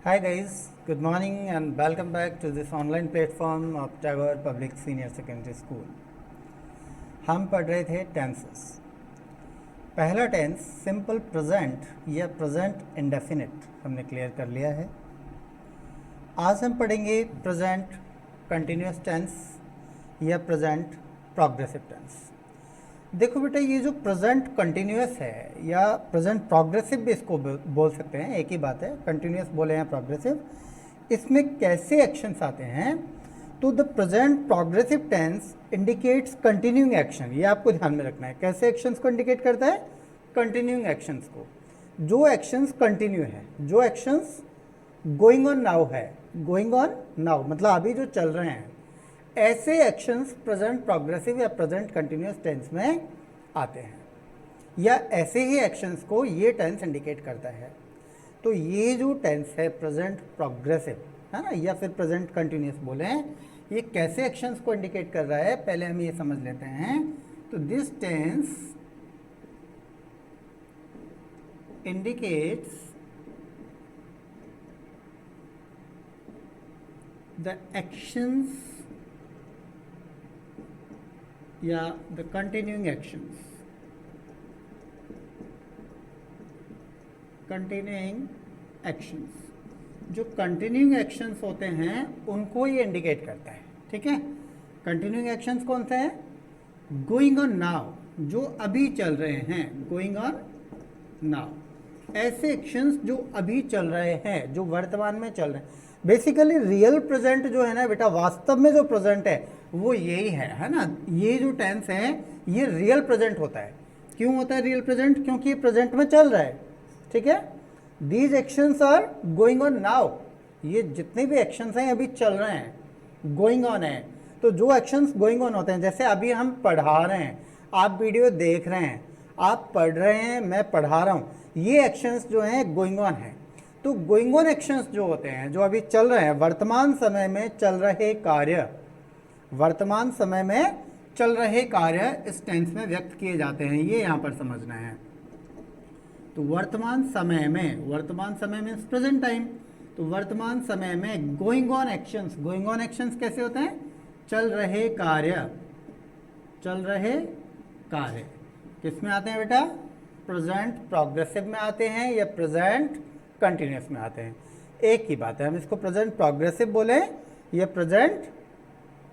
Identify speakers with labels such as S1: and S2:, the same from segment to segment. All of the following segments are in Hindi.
S1: Hi guys, good morning and welcome back to this online platform of Tagore Public Senior Secondary School. हम पढ़ रहे थे टेंसेस। पहला टेंस सिंपल प्रेजेंट या प्रेजेंट इंडेफिनिट हमने क्लियर कर लिया है। आज हम पढ़ेंगे प्रेजेंट कंटिन्यूस टेंस या प्रेजेंट प्रोग्रेसिव टेंस। देखो बेटा, ये जो प्रेजेंट कंटिन्यूस है या प्रेजेंट प्रोग्रेसिव भी इसको बोल सकते हैं, एक ही बात है, कंटिन्यूस बोले हैं प्रोग्रेसिव। इसमें कैसे एक्शंस आते हैं? तो the present progressive tense indicates continuing action. ये आपको ध्यान में रखना है। कैसे एक्शंस को इंडिकेट करता है? कंटिन्यूइंग एक्शंस को। जो एक्शंस कंटिन्यू है, जो एक्शंस गोइंग ऑन नाउ है, गोइंग ऑन नाउ मतलब अभी जो चल रहे हैं, ऐसे एक्शंस प्रेजेंट प्रोग्रेसिव या प्रेजेंट कंटिन्यूस टेंस में आते हैं, या ऐसे ही एक्शंस को ये टेंस इंडिकेट करता है। तो ये जो टेंस है प्रेजेंट प्रोग्रेसिव है ना, या फिर प्रेजेंट कंटिन्यूस बोले हैं, ये कैसे एक्शंस को इंडिकेट कर रहा है पहले हम ये समझ लेते हैं। तो this tense indicates the actions या the continuing actions, continuing actions, जो कंटिन्यूइंग एक्शंस होते हैं उनको ये इंडिकेट करता है। ठीक है, कंटिन्यूइंग एक्शंस कौन सा है? गोइंग ऑन नाउ, जो अभी चल रहे हैं, गोइंग ऑन नाउ। ऐसे एक्शंस जो अभी चल रहे हैं, जो वर्तमान में चल रहे हैं। बेसिकली रियल प्रेजेंट जो है ना बेटा, वास्तव में जो प्रेजेंट है वो यही है ना। ये जो टेंस है ये रियल प्रेजेंट होता है। क्यों होता है रियल प्रेजेंट? क्योंकि ये प्रेजेंट में चल रहा है। ठीक है, these actions are going on now. ये जितने भी एक्शंस हैं अभी चल रहे हैं, गोइंग ऑन है। तो जो एक्शंस गोइंग ऑन होते हैं, जैसे अभी हम पढ़ा रहे हैं, आप वीडियो देख रहे हैं, आप पढ़ रहे हैं, मैं पढ़ा रहा हूँ, ये एक्शंस जो हैं गोइंग ऑन है। तो गोइंग ऑन एक्शंस जो होते हैं, जो अभी चल रहे हैं, वर्तमान समय में चल रहे कार्य, वर्तमान समय में चल रहे कार्य इस टेंस में व्यक्त किए जाते हैं। ये यहाँ पर समझना है। तो वर्तमान समय में, वर्तमान समय में प्रेजेंट टाइम, तो वर्तमान समय में going on actions, going on actions कैसे होते हैं? चल रहे कार्य, चल रहे कार्य किस में आते हैं बेटा? प्रेजेंट प्रोग्रेसिव में आते हैं या प्रेजेंट कंटिन्यूस में आते हैं। एक ही बात है, हम इसको प्रेजेंट प्रोग्रेसिव बोले या प्रेजेंट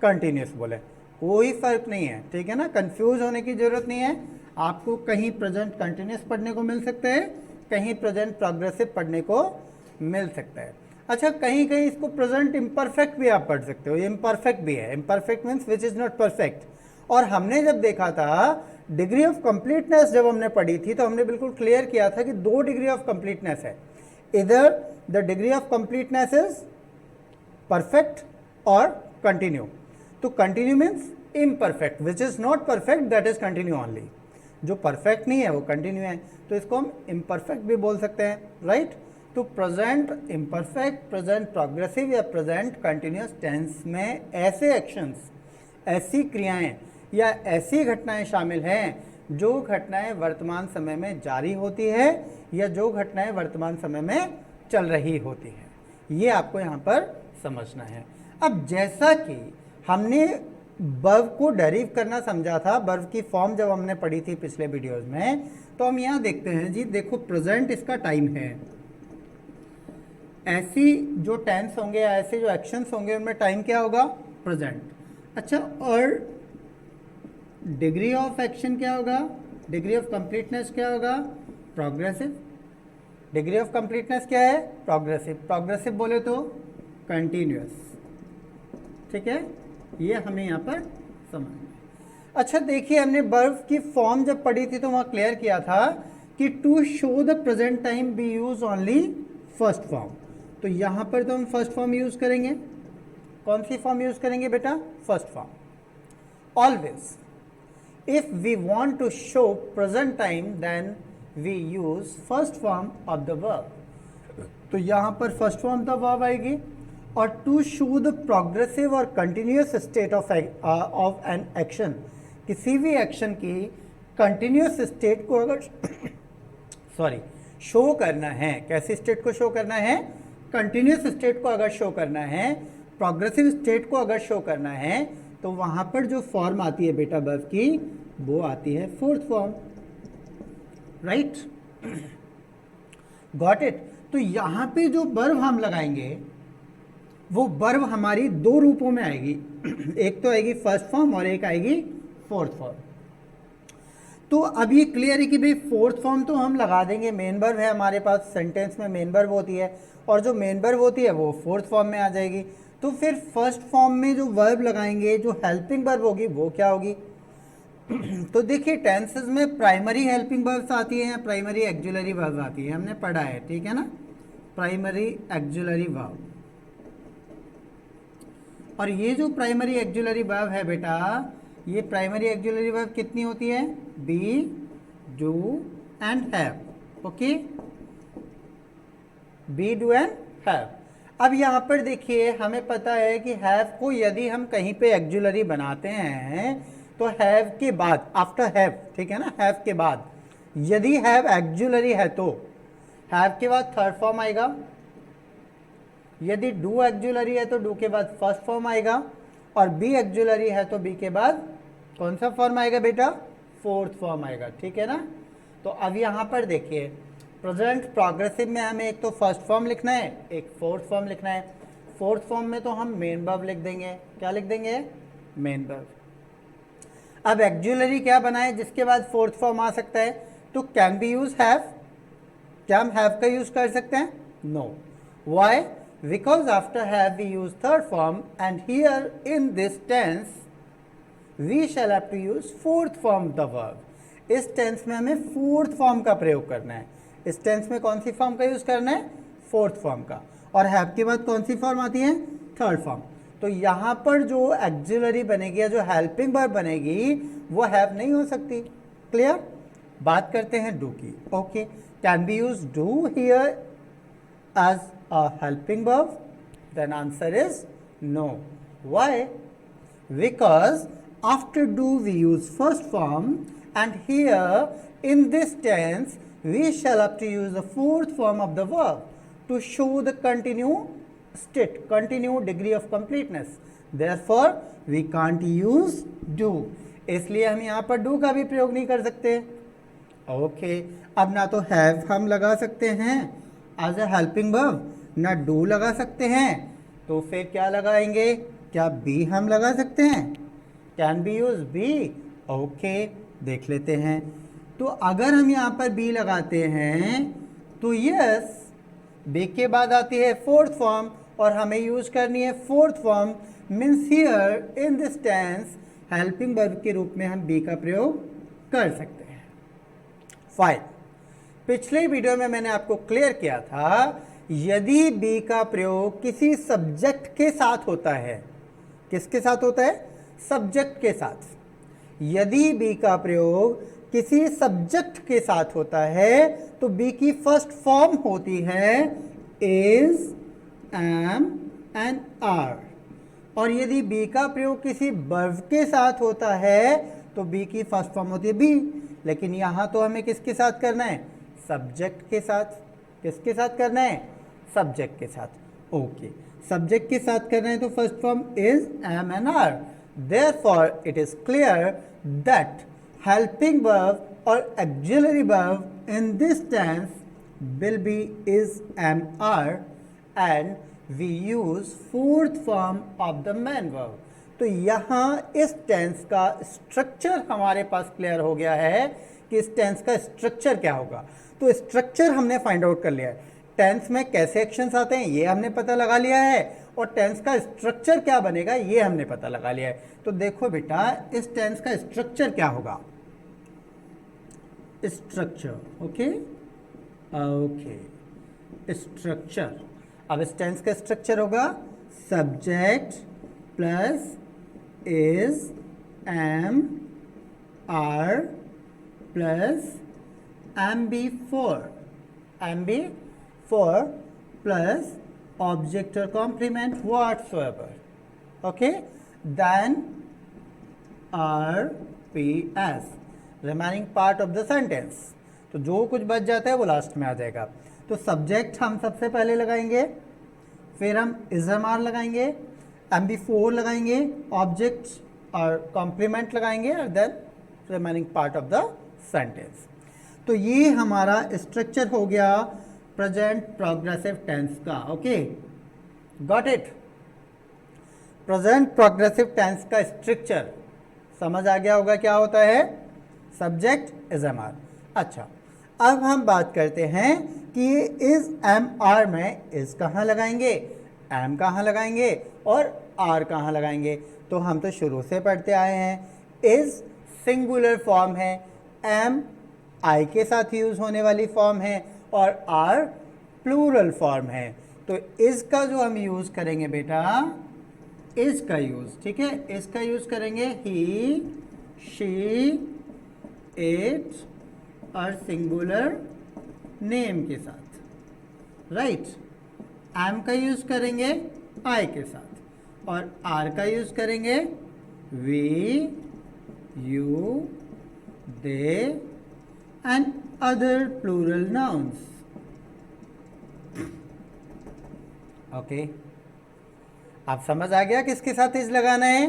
S1: कंटिन्यूस बोले, कोई फर्क नहीं है। ठीक है ना, कंफ्यूज होने की जरूरत नहीं है। आपको कहीं प्रेजेंट कंटिन्यूस पढ़ने को मिल सकता है, कहीं प्रेजेंट प्रोग्रेसिव पढ़ने को मिल सकता है। अच्छा, कहीं कहीं इसको प्रेजेंट इम्परफेक्ट भी आप पढ़ सकते हो। ये इम्परफेक्ट भी है। Imperfect means which is not perfect. और हमने जब देखा था डिग्री ऑफ कंप्लीटनेस, जब हमने पढ़ी थी तो हमने बिल्कुल क्लियर किया था कि दो डिग्री ऑफ कंप्लीटनेस है। इधर the degree of completeness is perfect और कंटिन्यू। तो continue means imperfect, which is not perfect, that is continue only. जो परफेक्ट नहीं है वो कंटिन्यू है, तो इसको हम इम्परफेक्ट भी बोल सकते हैं, राइट। तो प्रेजेंट इम्परफेक्ट, प्रेजेंट प्रोग्रेसिव या प्रेजेंट कंटिन्यूस टेंस में ऐसे एक्शंस, ऐसी क्रियाएं या ऐसी घटनाएं शामिल हैं जो घटनाएं वर्तमान समय में जारी होती है या जो घटनाएं वर्तमान समय में चल रही होती है। ये आपको यहाँ पर समझना है। अब जैसा कि हमने वर्ब को डेरिव करना समझा था, वर्ब की फॉर्म जब हमने पढ़ी थी पिछले वीडियोस में, तो हम यहाँ देखते हैं जी, देखो प्रेजेंट इसका टाइम है। ऐसी जो टेंस होंगे, ऐसे जो एक्शंस होंगे, उनमें टाइम क्या होगा? प्रेजेंट। अच्छा, और डिग्री ऑफ एक्शन क्या होगा? डिग्री ऑफ कंप्लीटनेस क्या होगा? प्रोग्रेसिव। डिग्री ऑफ कंप्लीटनेस क्या है? प्रोग्रेसिव। प्रोग्रेसिव बोले तो कंटिन्यूअस। ठीक है, ये हमें यहाँ पर समझना है। अच्छा देखिए, हमने वर्ब की फॉर्म जब पढ़ी थी तो वहाँ क्लियर किया था कि to show the present time be use only first form. तो यहाँ पर तो हम फर्स्ट फॉर्म यूज करेंगे। कौन सी फॉर्म यूज करेंगे बेटा? First form. Always if we want to show present time then we use first form of the verb। तो यहाँ पर फर्स्ट फॉर्म द वर्ब आएगी। और टू शो द प्रोग्रेसिव और continuous state of an action, किसी भी एक्शन की कंटिन्यूस स्टेट को अगर शो करना है, कैसी स्टेट को शो करना है? कंटिन्यूस स्टेट को अगर शो करना है, प्रोग्रेसिव स्टेट को अगर शो करना है, तो वहां पर जो फॉर्म आती है बेटा वर्ब की, वो आती है fourth form, right? Got it? तो यहां पे जो वर्ब हम लगाएंगे वो वर्ब हमारी दो रूपों में आएगी एक तो आएगी फर्स्ट फॉर्म और एक आएगी फोर्थ फॉर्म। तो अब ये क्लियर है कि भाई फोर्थ फॉर्म तो हम लगा देंगे, मेन वर्ब है हमारे पास, सेंटेंस में मेन वर्ब होती है और जो मेन वर्ब होती है वो फोर्थ फॉर्म में आ जाएगी। तो फिर फर्स्ट फॉर्म में जो वर्ब लगाएंगे, जो हेल्पिंग वर्ब होगी वो क्या होगी? तो देखिए टेंसेस में प्राइमरी हेल्पिंग वर्ब्स आती है, प्राइमरी एक्जुलरी वर्ब आती है, हमने पढ़ा है, ठीक है ना? Primary auxiliary verb. और ये जो प्राइमरी एक्जुलरी वर्ब है बेटा, ये प्राइमरी एक्जुलरी वर्ब कितनी होती है? Be, do and have. Okay, be, do and have. अब यहाँ पर देखिए हमें पता है कि हैव को यदि हम कहीं पे एक्जुलरी बनाते हैं तो हैव के बाद, आफ्टर हैव, ठीक है ना, हैव के बाद यदि हैव एक्जुलरी है तो हैव के बाद थर्ड फॉर्म आएगा, यदि डू एक्जुलरी है तो डू के बाद फर्स्ट फॉर्म आएगा, और बी एक्जुलरी है तो बी के बाद कौन सा फॉर्म आएगा बेटा? फोर्थ फॉर्म आएगा, ठीक है ना? तो अब यहाँ पर देखिए प्रेजेंट प्रोग्रेसिव में हमें एक तो फर्स्ट फॉर्म लिखना है, एक फोर्थ फॉर्म लिखना है। फोर्थ फॉर्म में तो हम मेन वर्ब लिख देंगे, क्या लिख देंगे? Main verb. अब एक्जुलरी क्या बनाए जिसके बाद फोर्थ फॉर्म आ सकता है? तो कैन बी यूज हैव, क्या हम हैव का यूज कर सकते हैं? No. Why? Because after have we use third form and here in this tense we shall have to use fourth form the verb. इस टेंस में हमें फोर्थ फॉर्म का प्रयोग करना है। इस टेंस में कौन सी फॉर्म का यूज करना है? फोर्थ फॉर्म का। और हैव के बाद कौन सी फॉर्म आती है? Third form. तो यहां पर जो एक्जुलरी बनेगी या जो हेल्पिंग वर्ब बनेगी वो हैव नहीं हो सकती। क्लियर? बात करते हैं डू की। Okay, can be use do here as a helping verb? Then answer is no. Why? Because after do we use first form, and here in this tense we shall have to use the fourth form of the verb to show the continued state, continued degree of completeness. Therefore we can't use do, इसलिए हम यहाँ पर do का भी प्रयोग नहीं कर सकते। ओके, अब ना तो have हम लगा सकते हैं as a helping verb, ना do लगा सकते हैं, तो फिर क्या लगाएंगे? क्या बी हम लगा सकते हैं? Can be use be? Okay, देख लेते हैं। तो अगर हम यहाँ पर बी लगाते हैं तो यस, बी के बाद आती है फोर्थ फॉर्म और हमें यूज करनी है fourth form. Means here in this tense helping verb के रूप में हम बी का प्रयोग कर सकते हैं। फाइन। पिछले वीडियो में मैंने आपको क्लियर किया था, यदि बी का प्रयोग किसी सब्जेक्ट के साथ होता है, किसके साथ होता है? सब्जेक्ट के साथ। यदि बी का प्रयोग किसी सब्जेक्ट के साथ होता है तो बी की फर्स्ट फॉर्म होती है इज, एम एंड आर। और यदि बी का प्रयोग किसी वर्ब के साथ होता है तो बी की फर्स्ट फॉर्म होती है बी। लेकिन यहां तो हमें किसके साथ करना है? सब्जेक्ट के साथ। किसके साथ करना है? सब्जेक्ट के साथ। ओके, सब्जेक्ट के साथ करना है तो first form is, am and are. Therefore it is clear that helping verb और auxiliary verb in this tense will be is, am, are, and we use fourth form of the main verb. तो यहाँ इस टेंस का स्ट्रक्चर हमारे पास क्लियर हो गया है कि इस टेंस का स्ट्रक्चर क्या होगा। तो स्ट्रक्चर हमने फाइंड आउट कर लिया है। टेंस में कैसे एक्शंस आते हैं ये हमने पता लगा लिया है, और टेंस का स्ट्रक्चर क्या बनेगा ये हमने पता लगा लिया है। तो देखो बेटा, इस टेंस का स्ट्रक्चर क्या होगा? Structure, okay okay, structure. अब इस टेंस का स्ट्रक्चर होगा subject plus is, am, are plus am be four plus object और complement whatsoever, okay, then RPS, remaining part of the sentence। तो जो कुछ बच जाता है वो लास्ट में आ जाएगा। तो सब्जेक्ट हम सबसे पहले लगाएंगे फिर हम ism are लगाएंगे, MB4 लगाएंगे, ऑब्जेक्ट और कॉम्प्लीमेंट लगाएंगे और then remaining part of the sentence. तो ये हमारा स्ट्रक्चर हो गया प्रेजेंट प्रोग्रेसिव टेंस का। Okay, got it. Present progressive tense का स्ट्रक्चर समझ आ गया होगा क्या होता है? Subject ism are। अच्छा, अब हम बात करते हैं कि इज एम आर में इज कहाँ लगाएंगे, एम कहाँ लगाएंगे और आर कहाँ लगाएंगे। तो हम तो शुरू से पढ़ते आए हैं इज सिंगुलर फॉर्म है, एम आई के साथ यूज होने वाली फॉर्म है और आर प्लूरल फॉर्म है। तो इज का जो हम यूज करेंगे बेटा, इज का यूज, ठीक है, इज का यूज करेंगे ही, शी, इट और सिंगुलर नेम के साथ, राइट। एम का यूज करेंगे आई के साथ और आर का यूज करेंगे we, you, they and other plural nouns. Okay, आप समझ आ गया किसके साथ इज लगाना है,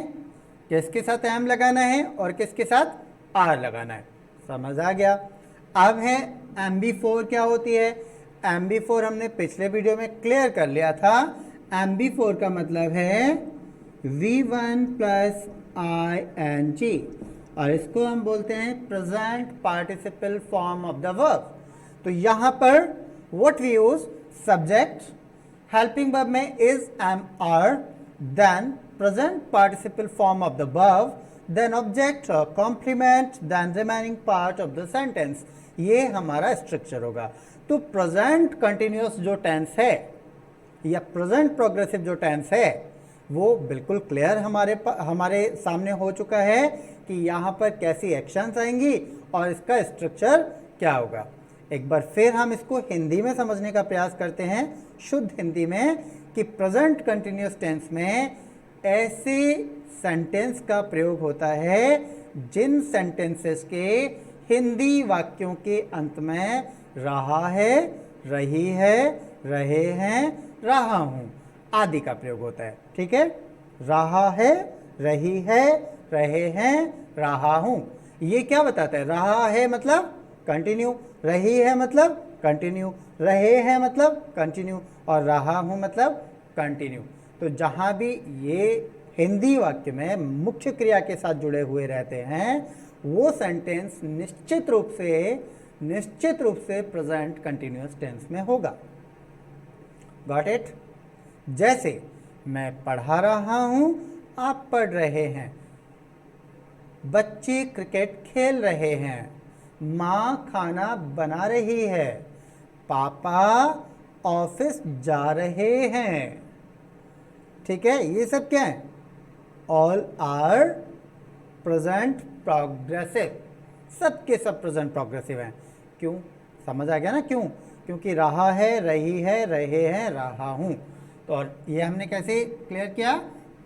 S1: किसके साथ एम लगाना है और किसके साथ आर लगाना है, समझ आ गया। अब है MB4 क्या होती है। MB4 हमने पिछले वीडियो में क्लियर कर लिया था। MB4 का मतलब है V1 प्लस ING और इसको हम बोलते हैं present participle form of the verb. तो यहाँ पर what we use, subject, helping verb में is am are, then present participle form of the verb, then object, complement, then remaining part of the sentence. ये हमारा स्ट्रक्चर होगा। तो प्रेजेंट कंटिन्यूअस जो टेंस है या प्रेजेंट प्रोग्रेसिव जो टेंस है वो बिल्कुल क्लियर हमारे सामने हो चुका है कि यहाँ पर कैसी एक्शंस आएंगी और इसका स्ट्रक्चर क्या होगा। एक बार फिर हम इसको हिंदी में समझने का प्रयास करते हैं, शुद्ध हिंदी में, कि प्रेजेंट कंटिन्यूअस टेंस में ऐसे सेंटेंस का प्रयोग होता है जिन सेंटेंसेस के हिंदी वाक्यों के अंत में रहा है, रही है, रहे हैं, रहा हूं आदि का प्रयोग होता है। ठीक है, रहा है, रही है, रहे हैं, रहा हूं। ये क्या बताता है? रहा है मतलब कंटिन्यू, रही है मतलब कंटिन्यू, रहे हैं मतलब कंटिन्यू और रहा हूं मतलब कंटिन्यू। तो जहां भी ये हिंदी वाक्य में मुख्य क्रिया के साथ जुड़े हुए रहते हैं वो सेंटेंस निश्चित रूप से प्रेजेंट कंटिन्यूअस टेंस में होगा। Got it? जैसे मैं पढ़ा रहा हूं, आप पढ़ रहे हैं, बच्चे क्रिकेट खेल रहे हैं, माँ खाना बना रही है, पापा ऑफिस जा रहे हैं। ठीक है, ये सब क्या है? ऑल आर प्रेजेंट प्रोग्रेसिव, सबके सब प्रेजेंट प्रोग्रेसिव हैं। क्यों? समझ आ गया ना क्यों? क्योंकि रहा है, रही है, रहे हैं, रहा हूं। तो और ये हमने कैसे क्लियर किया?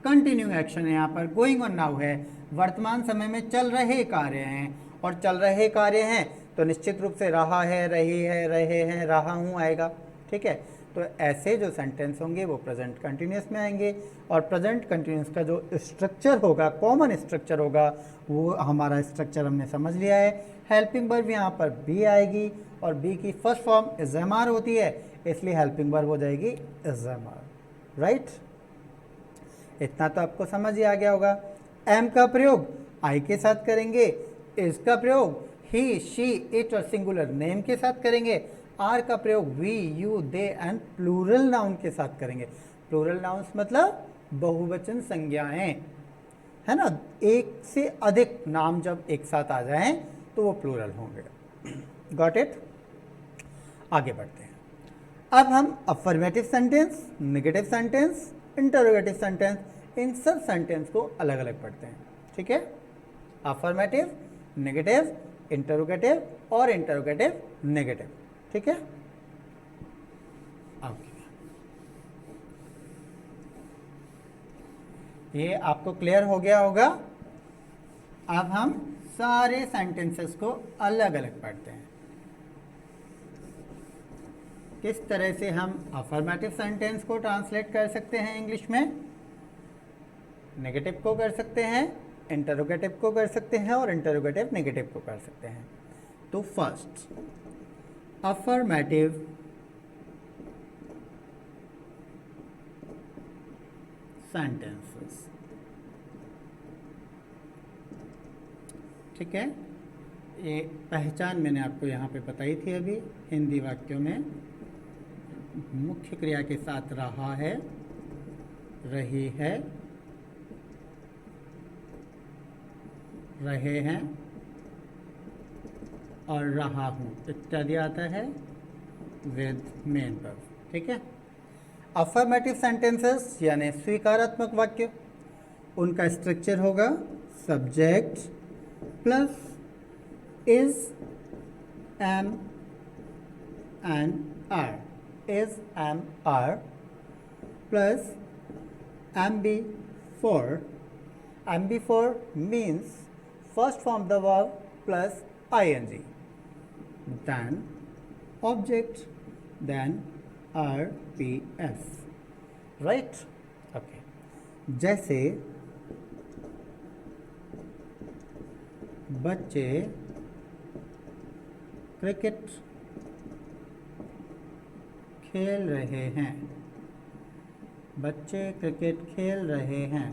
S1: कंटिन्यू एक्शन है, यहाँ पर गोइंग ऑन नाउ है, वर्तमान समय में चल रहे कार्य हैं और चल रहे कार्य हैं तो निश्चित रूप से रहा है, रही है, रहे हैं, रहा हूं आएगा। ठीक है, तो ऐसे जो सेंटेंस होंगे वो प्रेजेंट कंटिन्यूअस में आएंगे और प्रेजेंट कंटिन्यूअस का जो स्ट्रक्चर होगा, कॉमन स्ट्रक्चर होगा, वो हमारा स्ट्रक्चर हमने समझ लिया है। हेल्पिंग वर्ब यहाँ पर बी आएगी और बी की फर्स्ट फॉर्म इज़-एम आर होती है, इसलिए हेल्पिंग वर्ब हो जाएगी इज़-एम आर। राइट, इतना तो आपको समझ ही आ गया होगा। एम का प्रयोग आई के साथ करेंगे, इज का प्रयोग ही, शी, इट और सिंगुलर नेम के साथ करेंगे, आर का प्रयोग we, you, they and plural noun के साथ करेंगे। प्लूरल नाउन्स मतलब बहुवचन संज्ञाएं, है ना, एक से अधिक नाम जब एक साथ आ जाएं तो वो प्लूरल होंगे। Got it? आगे बढ़ते हैं। अब हम affirmative sentence, negative sentence, interrogative sentence, इन सब सेंटेंस को अलग अलग पढ़ते हैं। ठीक है, अफर्मेटिव, नेगेटिव, इंटरोगेटिव और इंटरोगेटिव नेगेटिव। ठीक है, ये आपको क्लियर हो गया होगा। अब हम सारे सेंटेंसेस को अलग अलग पढ़ते हैं। किस तरह से हम अफर्मेटिव सेंटेंस को ट्रांसलेट कर सकते हैं इंग्लिश में? नेगेटिव को कर सकते हैं, इंटरोगेटिव को कर सकते हैं और इंटरोगेटिव नेगेटिव को कर सकते हैं। तो फर्स्ट, अफर्मेटिव सेंटेंसेस, ठीक है। ये पहचान मैंने आपको यहाँ पे बताई थी अभी। हिंदी वाक्यों में मुख्य क्रिया के साथ रहा है, रही है, रहे हैं और रहा हूँ इत्यादि आता है विद मेन वर्ब, ठीक है। अफर्मेटिव सेंटेंसेस यानी स्वीकारात्मक वाक्य, उनका स्ट्रक्चर होगा subject plus is, am and are, is, am, are plus MB4. MB4 means first form of the verb plus ing, then object, then RPS, right? Okay. जैसे बच्चे क्रिकेट खेल रहे हैं, बच्चे क्रिकेट खेल रहे हैं।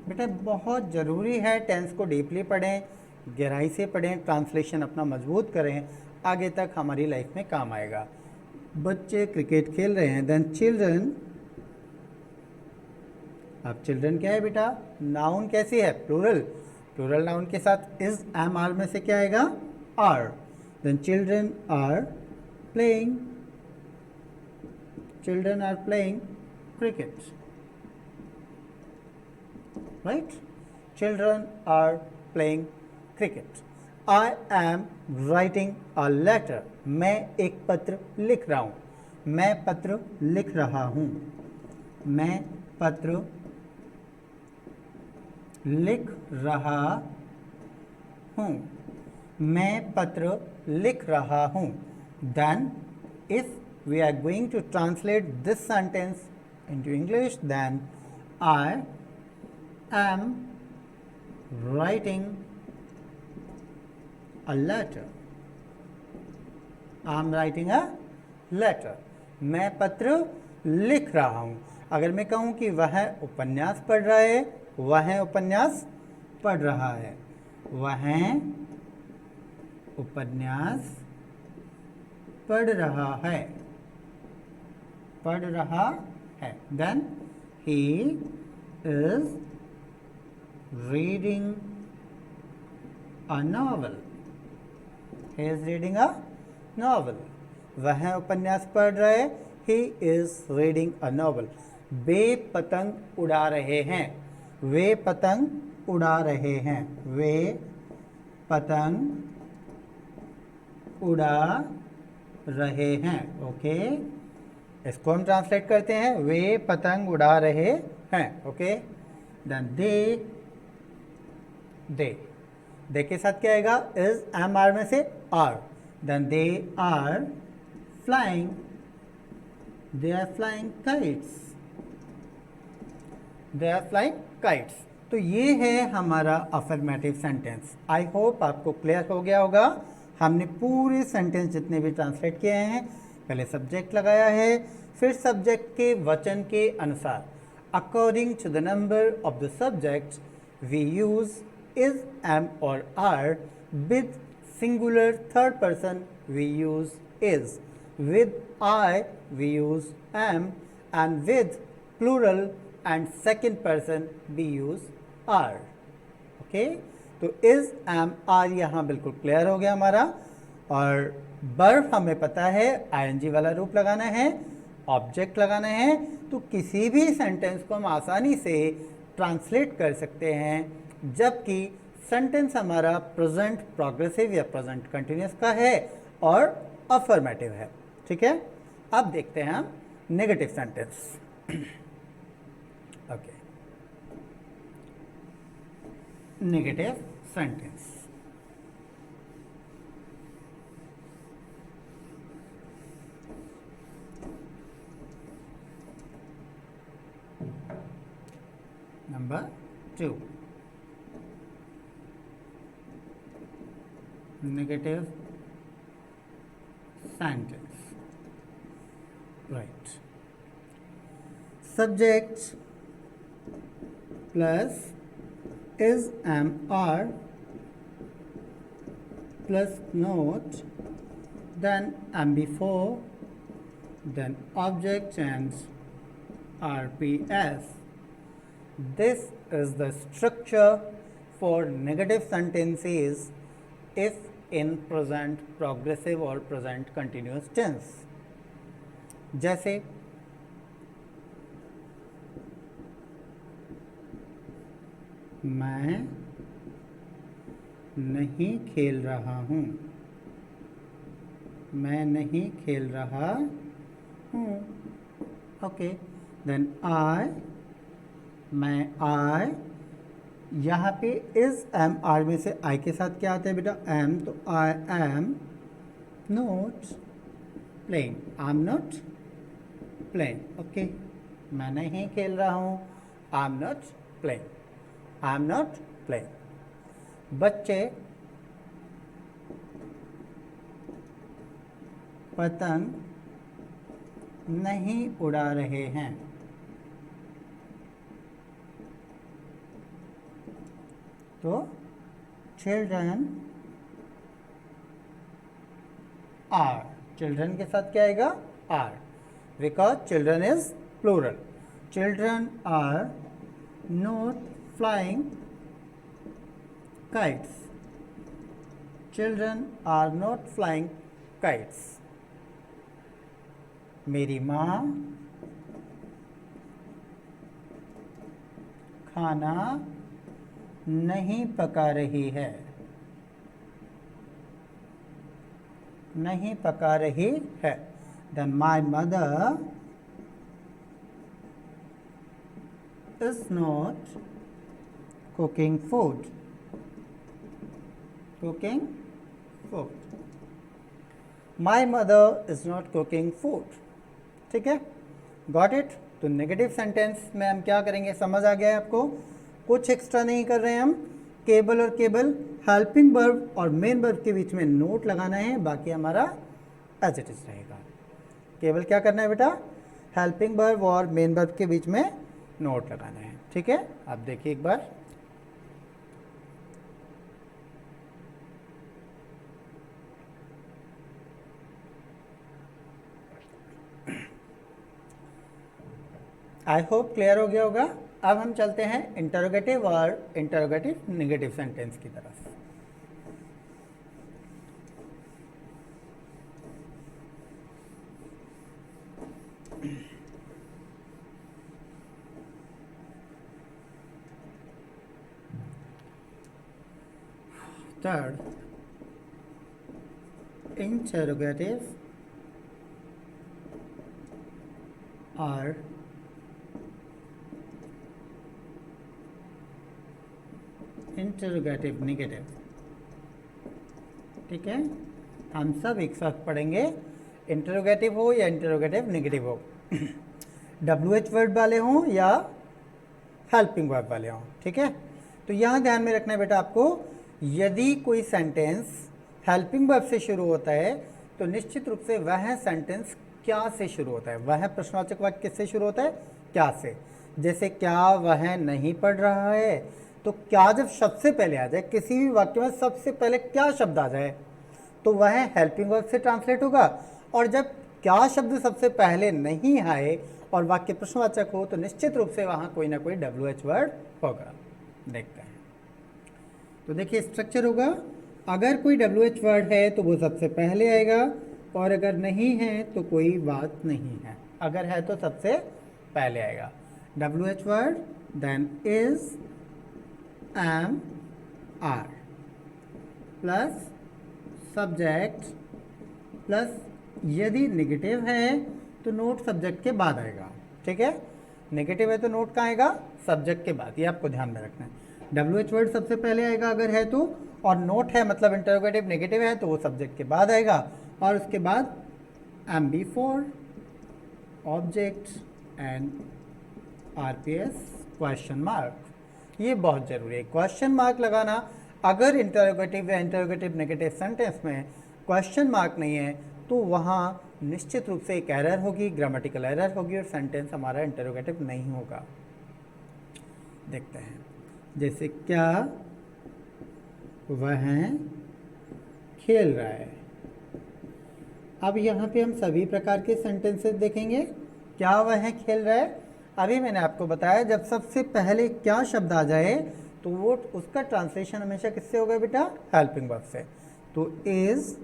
S1: बेटा बहुत ज़रूरी है टेंस को डीपली पढ़ें, गहराई से पढ़ें, ट्रांसलेशन अपना मजबूत करें, आगे तक हमारी लाइफ में काम आएगा। बच्चे क्रिकेट खेल रहे हैं, देन चिल्ड्रन। अब चिल्ड्रन क्या है बेटा? नाउन कैसी है? प्लूरल। प्लूरल नाउन के साथ इज, एम, आर में से क्या आएगा? Are. Then children are playing, children are playing cricket, right? Children are playing cricket. I am writing a letter. मैं एक पत्र लिख रहा हूँ, मैं पत्र लिख रहा हूँ, मैं पत्र लिख रहा हूँ, मैं पत्र लिख रहा हूँ। Then if we are going to translate this sentence into English, then I am writing a letter. I am writing a letter. मैं पत्र लिख रहा हूँ। अगर मैं कहूँ कि वह उपन्यास पढ़ रहा है, वह उपन्यास पढ़ रहा है, वह उपन्यास पढ़ रहा है, पढ़ रहा है। Then he is reading a novel, he is reading a novel. वह उपन्यास पढ़ रहा है, he is reading a novel. वे पतंग उड़ा रहे हैं, वे पतंग उड़ा रहे हैं, वे पतंग उड़ा रहे हैं। ओके, इसको हम ट्रांसलेट करते हैं, वे पतंग उड़ा रहे हैं। ओके, देन दे के साथ क्या आएगा? इज, एम, आर में से are. Then they are flying, they are flying kites, they are flying kites. तो ये है हमारा अफर्मेटिव सेंटेंस। आई होप आपको क्लियर हो गया होगा। हमने पूरे सेंटेंस जितने भी ट्रांसलेट किए हैं, पहले सब्जेक्ट लगाया है, फिर सब्जेक्ट के वचन के अनुसार according to the number of the subject we use is, am और are. With singular third person we use is, with I we use am, and with plural and second person we use are. Okay, तो इज, एम, आर यहाँ बिल्कुल क्लियर हो गया हमारा। और वर्ब हमें पता है आईएनजी वाला रूप लगाना है, ऑब्जेक्ट लगाना है, तो किसी भी सेंटेंस को हम आसानी से ट्रांसलेट कर सकते हैं। जबकि सेंटेंस हमारा प्रेजेंट प्रोग्रेसिव या प्रेजेंट कंटिन्यूस का है और अफर्मेटिव है। ठीक है, अब देखते हैं हम negative sentence. Okay, negative sentence. Number 2, negative sentence. Right. Subject plus is am/are plus note, then am before, then object and RPS. This is the structure for negative sentences if in present progressive or present continuous tense. जैसे मैं नहीं खेल रहा हूँ, मैं नहीं खेल रहा हूँ. ओके, देन आई, मैं यहाँ पे इज एम आर में से आई के साथ क्या आता है बेटा? एम. तो I am not playing, I am not playing. Okay, मैं नहीं खेल रहा हूँ, I am not playing, I am not playing. बच्चे पतंग नहीं उड़ा रहे हैं. तो चिल्ड्रन आर, चिल्ड्रन के साथ क्या आएगा? Are, because children is plural. Children are not flying kites. Children are not flying kites. मेरी माँ खाना नहीं पका रही है, नहीं पका रही है. Then my mother is not cooking food. Cooking food. My mother is not cooking food. ठीक है, गॉट इट. तो नेगेटिव सेंटेंस में हम क्या करेंगे, समझ आ गया है आपको? कुछ एक्स्ट्रा नहीं कर रहे हैं हम. केवल और केवल हेल्पिंग वर्ब और मेन वर्ब के बीच में नोट लगाना है, बाकी हमारा एज इट इज रहेगा. केवल क्या करना है बेटा? हेल्पिंग वर्ब और मेन वर्ब के बीच में नोट लगाना है. ठीक है, आप देखिए एक बार. आई होप क्लियर हो गया होगा. अब हम चलते हैं इंटरोगेटिव और इंटरोगेटिव नेगेटिव सेंटेंस की तरफ. थर्ड, इंटरोगेटिव और इंटरोगेटिव नेगेटिव. ठीक है, हम सब एक साथ पढ़ेंगे, इंटरोगेटिव हो या इंटरोगेटिव नेगेटिव हो, WH वर्ड वाले हों या हेल्पिंग वर्ब वाले हों. ठीक है, तो यहाँ ध्यान में रखना है बेटा आपको, यदि कोई सेंटेंस हेल्पिंग वर्ब से शुरू होता है तो निश्चित रूप से वह सेंटेंस क्या से शुरू होता है, वह प्रश्नवाचक वाक्य किससे शुरू होता है? क्या से. जैसे क्या वह नहीं पढ़ रहा है, तो क्या जब शब्द से पहले आ जाए, किसी भी वाक्य में सबसे पहले क्या शब्द आ जाए, तो वह हेल्पिंग वर्ब से ट्रांसलेट होगा. और जब क्या शब्द सबसे पहले नहीं आए और वाक्य प्रश्नवाचक हो, तो निश्चित रूप से वहाँ कोई ना कोई WH वर्ड होगा. देखते हैं. तो देखिए स्ट्रक्चर होगा, अगर कोई WH वर्ड है तो वो सबसे पहले आएगा, और अगर नहीं है तो कोई बात नहीं है. अगर है तो सबसे पहले आएगा. WH word, then is, am, are, plus subject, plus यदि नेगेटिव है तो नोट सब्जेक्ट के बाद आएगा. ठीक है, नेगेटिव है तो नोट कहाँ आएगा? सब्जेक्ट के बाद. ये आपको ध्यान में रखना है. WH वर्ड सबसे पहले आएगा अगर है तो, और नोट है मतलब इंटरोगेटिव नेगेटिव है तो वो सब्जेक्ट के बाद आएगा, और उसके बाद am before, object and RPS question mark. ये बहुत ज़रूरी है, क्वेश्चन मार्क लगाना। अगर इंटरोगेटिव या इंटरोगेटिव नेगेटिव सेंटेंस में क्वेश्चन मार्क नहीं है तो वहाँ निश्चित रूप से एक एरर होगी, ग्रामेटिकल एरर होगी और सेंटेंस हमारा इंटरोगेटिव नहीं होगा। देखते हैं, जैसे क्या वह खेल रहा है। अब यहाँ पे हम सभी प्रकार के सेंटेंसेस देखेंगे। क्या वह खेल रहा है, अभी मैंने आपको बताया जब सबसे पहले क्या शब्द आ जाए तो वो उसका ट्रांसलेशन हमेशा किससे होगा बेटा, हेल्पिंग वर्ब से। तो is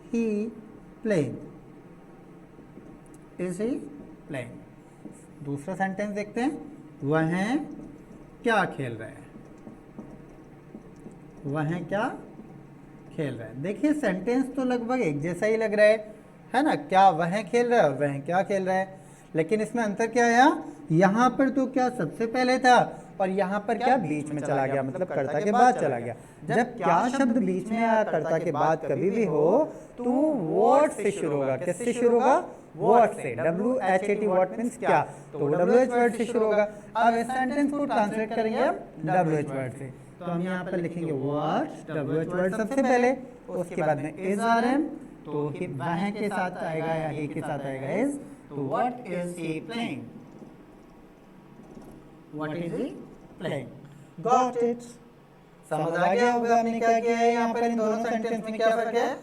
S1: he playing, is he playing. दूसरा सेंटेंस देखते हैं, वह क्या खेल रहा है, वह क्या खेल रहा है। देखिए सेंटेंस तो लगभग एक जैसा ही लग रहा है ना, क्या वह खेल रहा है और वह क्या खेल रहा है, लेकिन इसमें अंतर क्या आया, यहाँ पर तो क्या सबसे पहले था और यहाँ पर क्या बीच में चला गया, मतलब कर्ता के बाद चला गया। जब क्या शब्द बीच में या कर्ता के बाद कभी भी हो तो व्हाट से शुरू होगा, किससे शुरू होगा, व्हाट से, WHAT व्हाट मीन्स क्या, तो WH वर्ड से शुरू होगा। अब इस सेंटेंस को ट्रांसलेट करेंगे हम WH वर्ड से, तो हम यहाँ पर लिखेंगे व्हाट, WH वर्ड सबसे पहले, उसके बाद में इज RM, तो वह के साथ आएगा या ही के साथ आएगा इज, तो what is he playing, what is he playing. Got it, समझ आ गया होगा हमने क्या किया है यहाँ पर, इन दोनों सेंटेंस में क्या फर्क है,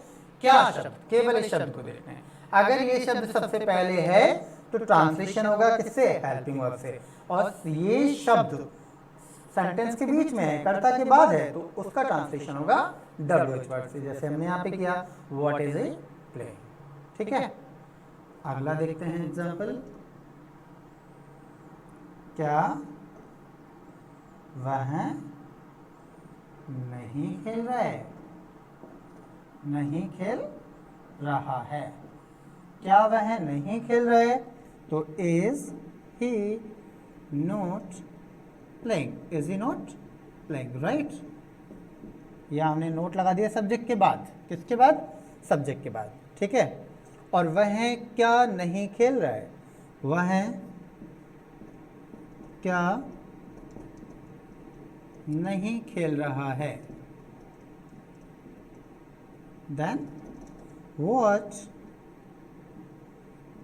S1: क्या शब्द, केवल इस शब्द को देखते हैं। अगर ये शब्द सबसे पहले है तो ट्रांसलेशन होगा किससे, हेल्पिंग वर्ब से, और ये शब्द सेंटेंस के बीच में है, कर्ता के बाद है, तो उसका ट्रांसलेशन होगा WH वर्ड से, जैसे हमने यहाँ पे किया व्हाट इज ही प्लेइंग। ठीक है, अगला देखते हैं एग्जाम्पल, क्या वह नहीं खेल रहा है, नहीं खेल रहा है। क्या वह नहीं खेल रहा है, तो is he not playing, is he not playing, right. यहाँ हमने नोट लगा दिया सब्जेक्ट के बाद, किसके बाद, सब्जेक्ट के बाद। ठीक है, और वह क्या नहीं खेल रहा है, वह क्या नहीं खेल रहा है, then what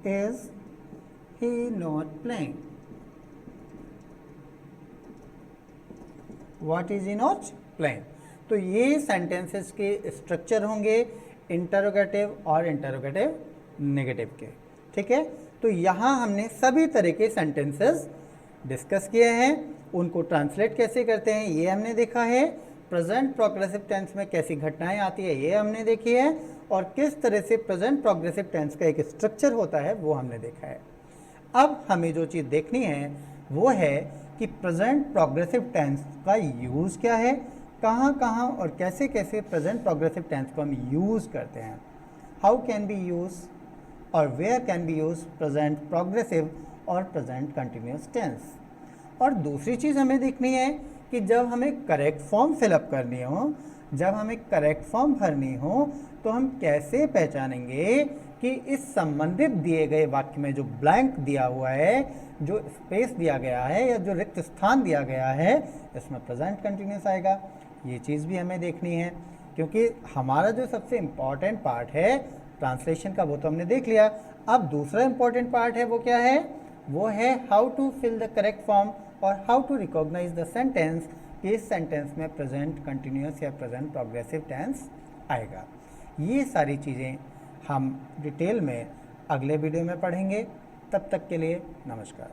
S1: is he not playing, what is he not playing. तो ये सेंटेंसेस के स्ट्रक्चर होंगे इंटरोगेटिव और इंटरोगेटिव नेगेटिव के। ठीक है, तो यहाँ हमने सभी तरह के सेंटेंसेस डिस्कस किए हैं, उनको ट्रांसलेट कैसे करते हैं ये हमने देखा है, प्रेजेंट प्रोग्रेसिव टेंस में कैसी घटनाएं आती है ये हमने देखी है, और किस तरह से प्रेजेंट प्रोग्रेसिव टेंस का एक स्ट्रक्चर होता है वो हमने देखा है। अब हमें जो चीज़ देखनी है वो है कि प्रेजेंट प्रोग्रेसिव टेंस का यूज़ क्या है, कहाँ कहाँ और कैसे कैसे प्रेजेंट प्रोग्रेसिव टेंस को हम यूज़ करते हैं, हाउ कैन बी यूज और where can be use present progressive और प्रेजेंट कंटिन्यूस टेंस। और दूसरी चीज़ हमें देखनी है कि जब हमें करेक्ट फॉर्म फिलअप करनी हो, जब हमें करेक्ट फॉर्म भरनी हो, तो हम कैसे पहचानेंगे कि इस संबंधित दिए गए वाक्य में जो ब्लैंक दिया हुआ है, जो स्पेस दिया गया है या जो रिक्त स्थान दिया गया है, इसमें प्रेजेंट कंटिन्यूस आएगा। ये चीज़ भी हमें देखनी है, क्योंकि हमारा जो सबसे इम्पॉर्टेंट पार्ट है ट्रांसलेशन का वो तो हमने देख लिया। अब दूसरा इम्पॉर्टेंट पार्ट है वो क्या है, वो है how to fill the correct form और how to recognise the sentence कि इस सेंटेंस में प्रेजेंट कंटिन्यूस या प्रेजेंट प्रोग्रेसिव टेंस आएगा। ये सारी चीज़ें हम डिटेल में अगले वीडियो में पढ़ेंगे। तब तक के लिए नमस्कार।